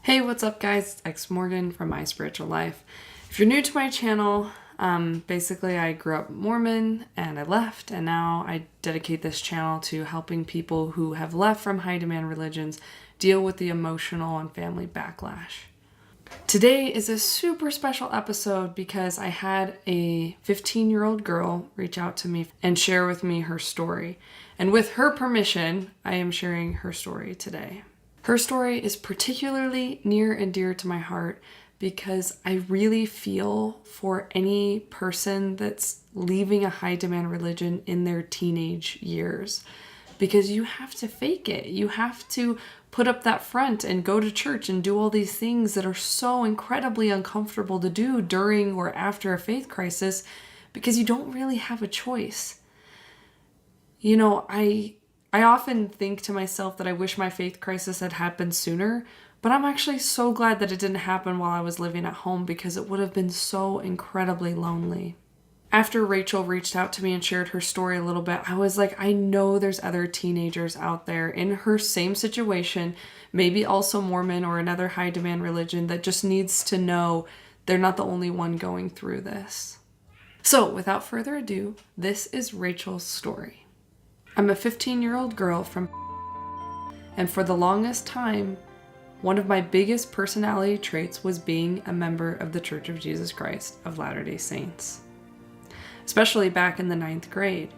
Hey, what's up guys? It's Ex-Mormon from My Spiritual Life. If you're new to my channel, basically I grew up Mormon and I left, and now I dedicate this channel to helping people who have left from high demand religions deal with the emotional and family backlash. Today is a super special episode because I had a 15-year-old girl reach out to me and share with me her story. And with her permission, I am sharing her story today. Her story is particularly near and dear to my heart because I really feel for any person that's leaving a high demand religion in their teenage years. Because you have to fake it. You have to put up that front and go to church and do all these things that are so incredibly uncomfortable to do during or after a faith crisis because you don't really have a choice. You know, I often think to myself that I wish my faith crisis had happened sooner, but I'm actually so glad that it didn't happen while I was living at home because it would have been so incredibly lonely. After Rachel reached out to me and shared her story a little bit, I was like, I know there's other teenagers out there in her same situation, maybe also Mormon or another high demand religion, that just needs to know they're not the only one going through this. So without further ado, this is Rachel's story. I'm a 15-year-old girl from, and for the longest time, one of my biggest personality traits was being a member of the Church of Jesus Christ of Latter-day Saints. Especially back in the 9th grade.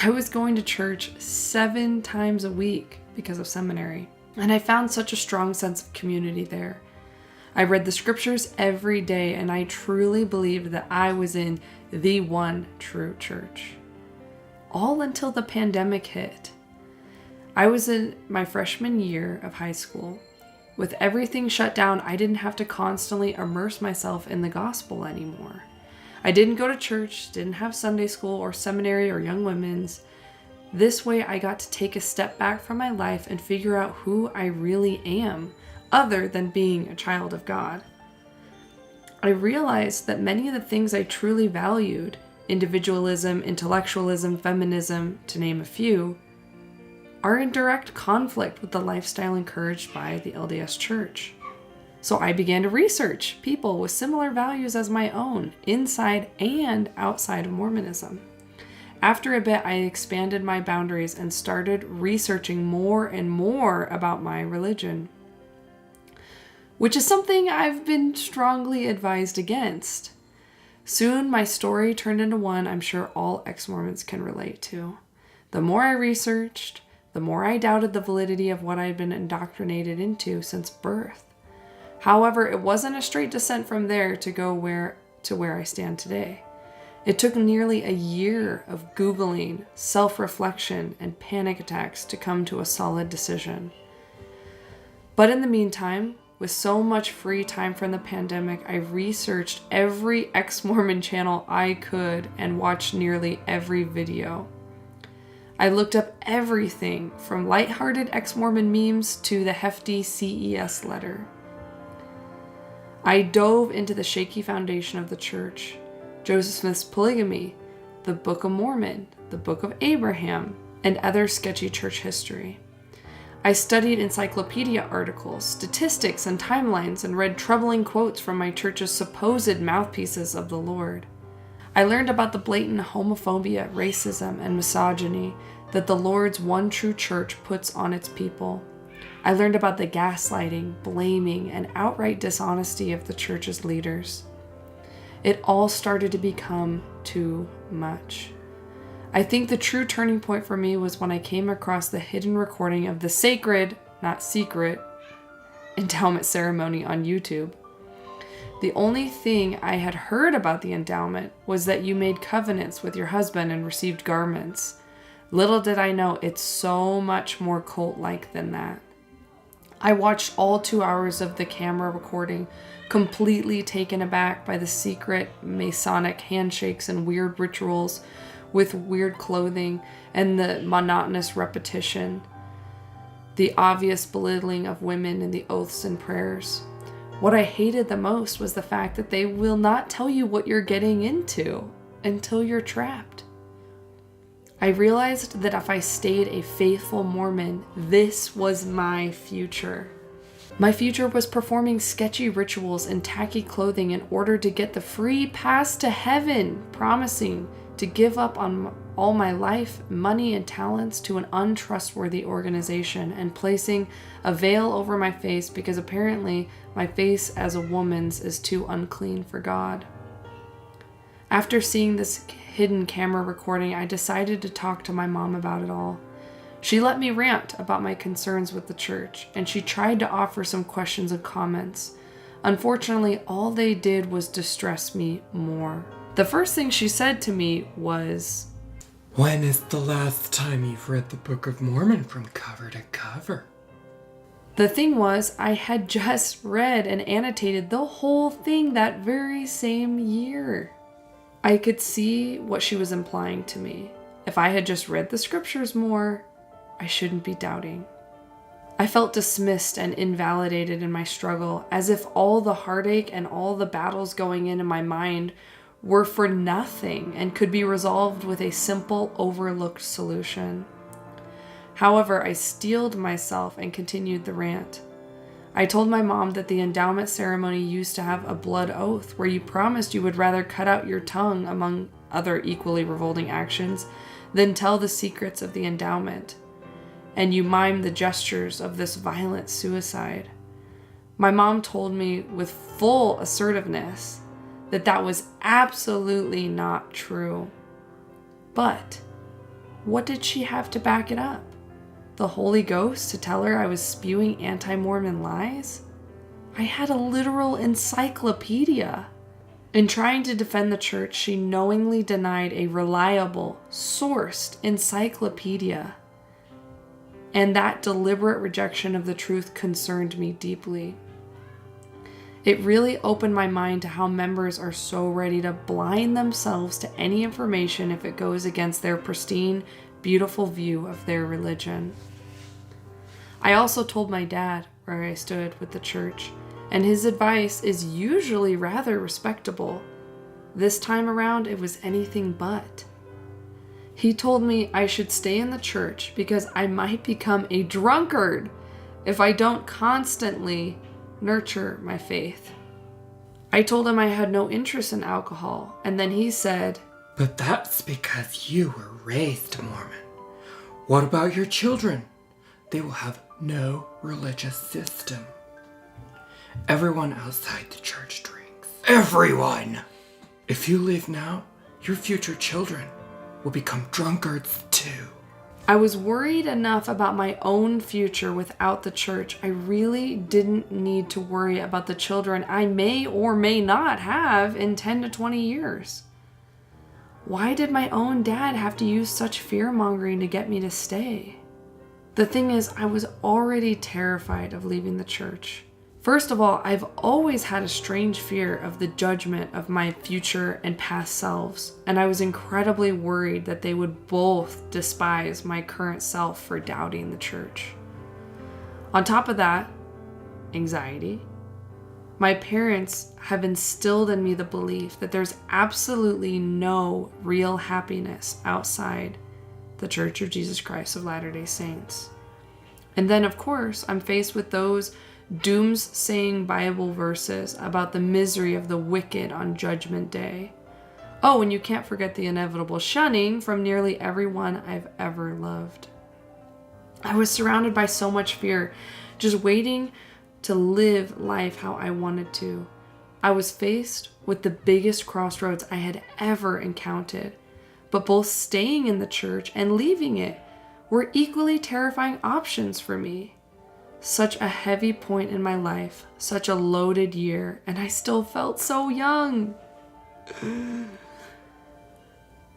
I was going to church 7 times a week because of seminary, and I found such a strong sense of community there. I read the scriptures every day, and I truly believed that I was in the one true church. All until the pandemic hit. I was in my freshman year of high school. With everything shut down, I didn't have to constantly immerse myself in the gospel anymore. I didn't go to church, didn't have Sunday school or seminary or young women's. This way I got to take a step back from my life and figure out who I really am, other than being a child of God. I realized that many of the things I truly valued, individualism, intellectualism, feminism, to name a few, are in direct conflict with the lifestyle encouraged by the LDS Church. So I began to research people with similar values as my own, inside and outside of Mormonism. After a bit, I expanded my boundaries and started researching more and more about my religion, which is something I've been strongly advised against. Soon, my story turned into one I'm sure all ex-Mormons can relate to. The more I researched, the more I doubted the validity of what I had been indoctrinated into since birth. However, it wasn't a straight descent from there to where I stand today. It took nearly a year of Googling, self-reflection, and panic attacks to come to a solid decision. But in the meantime, with so much free time from the pandemic, I researched every ex-Mormon channel I could and watched nearly every video. I looked up everything from lighthearted ex-Mormon memes to the hefty CES letter. I dove into the shaky foundation of the church, Joseph Smith's polygamy, the Book of Mormon, the Book of Abraham, and other sketchy church history. I studied encyclopedia articles, statistics, and timelines, and read troubling quotes from my church's supposed mouthpieces of the Lord. I learned about the blatant homophobia, racism, and misogyny that the Lord's one true church puts on its people. I learned about the gaslighting, blaming, and outright dishonesty of the church's leaders. It all started to become too much. I think the true turning point for me was when I came across the hidden recording of the sacred, not secret, endowment ceremony on YouTube. The only thing I had heard about the endowment was that you made covenants with your husband and received garments. Little did I know it's so much more cult-like than that. I watched all 2 hours of the camera recording, completely taken aback by the secret Masonic handshakes and weird rituals with weird clothing and the monotonous repetition, the obvious belittling of women and the oaths and prayers. What I hated the most was the fact that they will not tell you what you're getting into until you're trapped. I realized that if I stayed a faithful Mormon, this was my future. My future was performing sketchy rituals in tacky clothing in order to get the free pass to heaven, promising to give up on all my life, money, and talents to an untrustworthy organization, and placing a veil over my face because apparently my face as a woman's is too unclean for God. After seeing this hidden camera recording, I decided to talk to my mom about it all. She let me rant about my concerns with the church, and she tried to offer some questions and comments. Unfortunately, all they did was distress me more. The first thing she said to me was, "When is the last time you've read the Book of Mormon from cover to cover?" The thing was, I had just read and annotated the whole thing that very same year. I could see what she was implying to me. If I had just read the scriptures more, I shouldn't be doubting. I felt dismissed and invalidated in my struggle, as if all the heartache and all the battles going in my mind were for nothing and could be resolved with a simple, overlooked solution. However, I steeled myself and continued the rant. I told my mom that the endowment ceremony used to have a blood oath where you promised you would rather cut out your tongue, among other equally revolting actions, than tell the secrets of the endowment. And you mime the gestures of this violent suicide. My mom told me with full assertiveness that that was absolutely not true. But what did she have to back it up? The Holy Ghost to tell her I was spewing anti-Mormon lies? I had a literal encyclopedia. In trying to defend the church, she knowingly denied a reliable, sourced encyclopedia. And that deliberate rejection of the truth concerned me deeply. It really opened my mind to how members are so ready to blind themselves to any information if it goes against their pristine, beautiful view of their religion. I also told my dad where I stood with the church, and his advice is usually rather respectable. This time around, it was anything but. He told me I should stay in the church because I might become a drunkard if I don't constantly nurture my faith. I told him I had no interest in alcohol, and then he said, "But that's because you were raised Mormon. What about your children? They will have no religious system. Everyone outside the church drinks. Everyone! If you leave now, your future children will become drunkards too." I was worried enough about my own future without the church. I really didn't need to worry about the children I may or may not have in 10 to 20 years. Why did my own dad have to use such fear-mongering to get me to stay? The thing is, I was already terrified of leaving the church. First of all, I've always had a strange fear of the judgment of my future and past selves, and I was incredibly worried that they would both despise my current self for doubting the church. On top of that, anxiety. My parents have instilled in me the belief that there's absolutely no real happiness outside the Church of Jesus Christ of Latter-day Saints. And then, of course, I'm faced with those doomsaying Bible verses about the misery of the wicked on Judgment Day. Oh, and you can't forget the inevitable shunning from nearly everyone I've ever loved. I was surrounded by so much fear, just waiting to live life how I wanted to. I was faced with the biggest crossroads I had ever encountered, but both staying in the church and leaving it were equally terrifying options for me. Such a heavy point in my life, such a loaded year, and I still felt so young.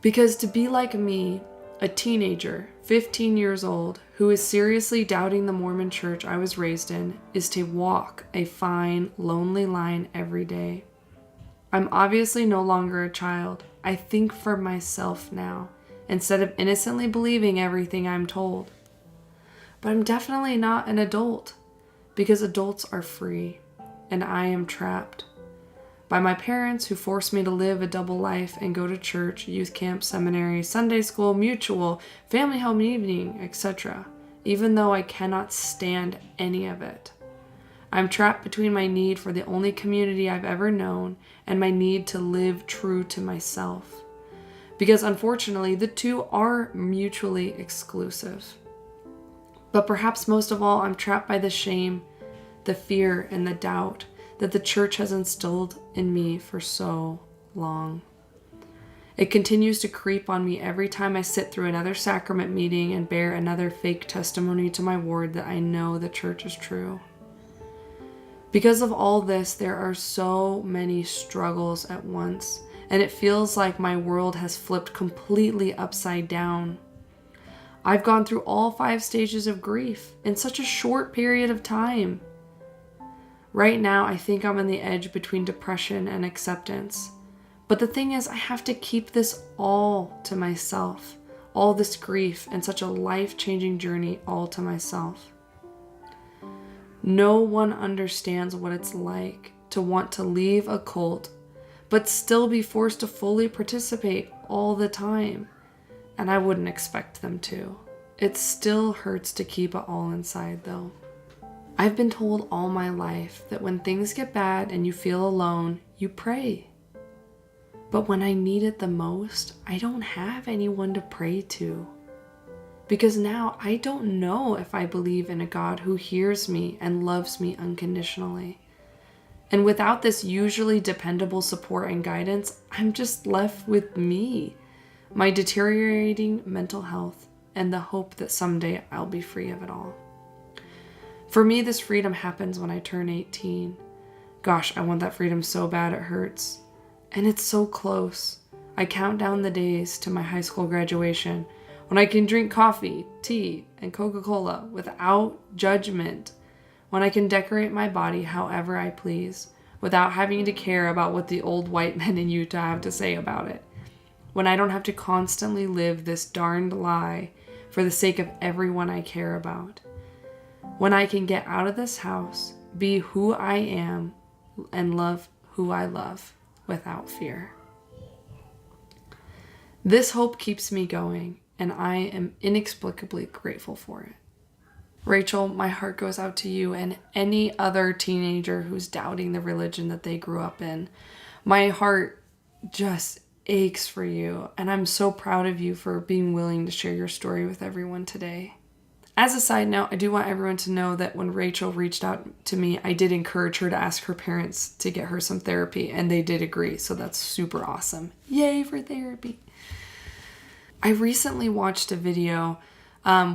Because to be like me, a teenager, 15 years old, who is seriously doubting the Mormon church I was raised in, is to walk a fine, lonely line every day. I'm obviously no longer a child. I think for myself now, instead of innocently believing everything I'm told. But I'm definitely not an adult, because adults are free, and I am trapped by my parents who forced me to live a double life and go to church, youth camp, seminary, Sunday school, mutual, family home evening, etc., even though I cannot stand any of it. I'm trapped between my need for the only community I've ever known and my need to live true to myself. Because unfortunately, the two are mutually exclusive. But perhaps most of all, I'm trapped by the shame, the fear, and the doubt that the church has instilled in me for so long. It continues to creep on me every time I sit through another sacrament meeting and bear another fake testimony to my ward that I know the church is true. Because of all this, there are so many struggles at once, and it feels like my world has flipped completely upside down. I've gone through all 5 stages of grief in such a short period of time. Right now, I think I'm on the edge between depression and acceptance. But the thing is, I have to keep this all to myself, all this grief and such a life-changing journey all to myself. No one understands what it's like to want to leave a cult, but still be forced to fully participate all the time. And I wouldn't expect them to. It still hurts to keep it all inside, though. I've been told all my life that when things get bad and you feel alone, you pray. But when I need it the most, I don't have anyone to pray to. Because now I don't know if I believe in a God who hears me and loves me unconditionally. And without this usually dependable support and guidance, I'm just left with me, my deteriorating mental health, and the hope that someday I'll be free of it all. For me, this freedom happens when I turn 18. Gosh, I want that freedom so bad it hurts. And it's so close. I count down the days to my high school graduation when I can drink coffee, tea, and Coca-Cola without judgment. When I can decorate my body however I please without having to care about what the old white men in Utah have to say about it. When I don't have to constantly live this darned lie for the sake of everyone I care about. When I can get out of this house, be who I am, and love who I love without fear. This hope keeps me going, and I am inexplicably grateful for it. Rachel, my heart goes out to you and any other teenager who's doubting the religion that they grew up in. My heart just aches for you, and I'm so proud of you for being willing to share your story with everyone today. As a side note, I do want everyone to know that when Rachel reached out to me, I did encourage her to ask her parents to get her some therapy, and they did agree, so that's super awesome. Yay for therapy. I recently watched a video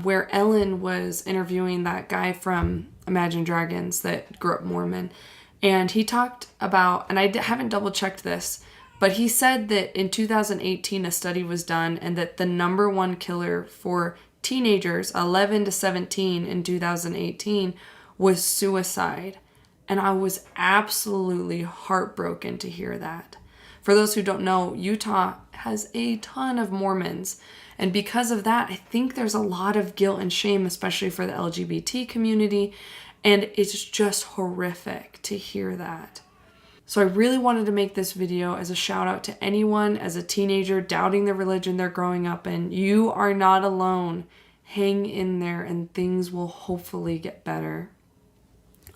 where Ellen was interviewing that guy from Imagine Dragons that grew up Mormon, and he talked about, and I haven't double checked this, but he said that in 2018 a study was done and that the number one killer for teenagers 11 to 17 in 2018 was suicide. And I was absolutely heartbroken to hear that. For those who don't know, Utah has a ton of Mormons. And because of that, I think there's a lot of guilt and shame, especially for the LGBT community. And it's just horrific to hear that. So I really wanted to make this video as a shout out to anyone as a teenager doubting the religion they're growing up in. You are not alone. Hang in there and things will hopefully get better.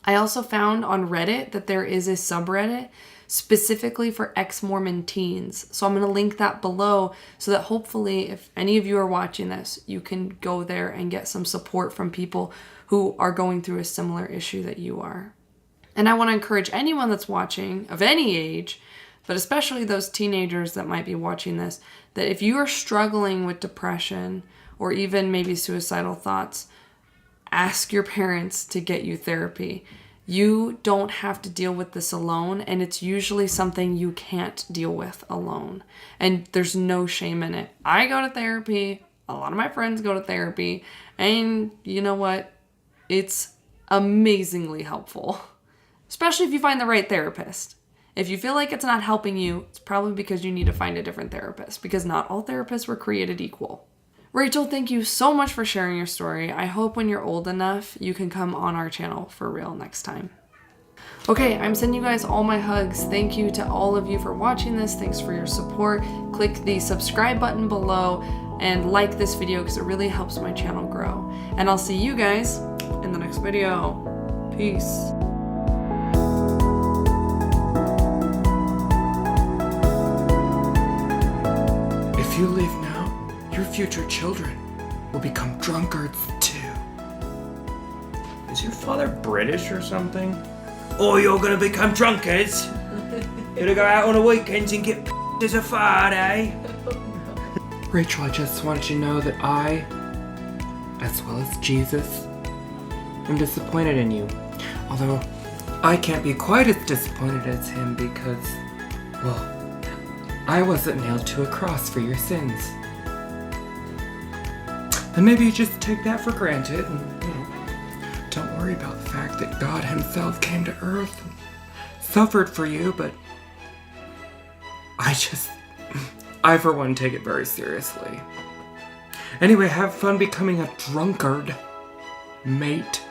I also found on Reddit that there is a subreddit specifically for ex-Mormon teens. So I'm going to link that below so that hopefully if any of you are watching this, you can go there and get some support from people who are going through a similar issue that you are. And I want to encourage anyone that's watching of any age, but especially those teenagers that might be watching this, that if you are struggling with depression or even maybe suicidal thoughts, ask your parents to get you therapy. You don't have to deal with this alone, and it's usually something you can't deal with alone. And there's no shame in it. I go to therapy. A lot of my friends go to therapy. And you know what? It's amazingly helpful. Especially if you find the right therapist. If you feel like it's not helping you, it's probably because you need to find a different therapist, because not all therapists were created equal. Rachel, thank you so much for sharing your story. I hope when you're old enough, you can come on our channel for real next time. Okay, I'm sending you guys all my hugs. Thank you to all of you for watching this. Thanks for your support. Click the subscribe button below and like this video because it really helps my channel grow. And I'll see you guys in the next video. Peace. If you leave now, your future children will become drunkards too. Is your father British or something? Or you're gonna become drunkards? Gonna go out on the weekends and get as a fart, eh? Rachel, I just want you to know that I, as well as Jesus, am disappointed in you. Although, I can't be quite as disappointed as him because, well, I wasn't nailed to a cross for your sins. And maybe you just take that for granted and, don't worry about the fact that God himself came to earth and suffered for you, but I for one take it very seriously. Anyway, have fun becoming a drunkard, mate.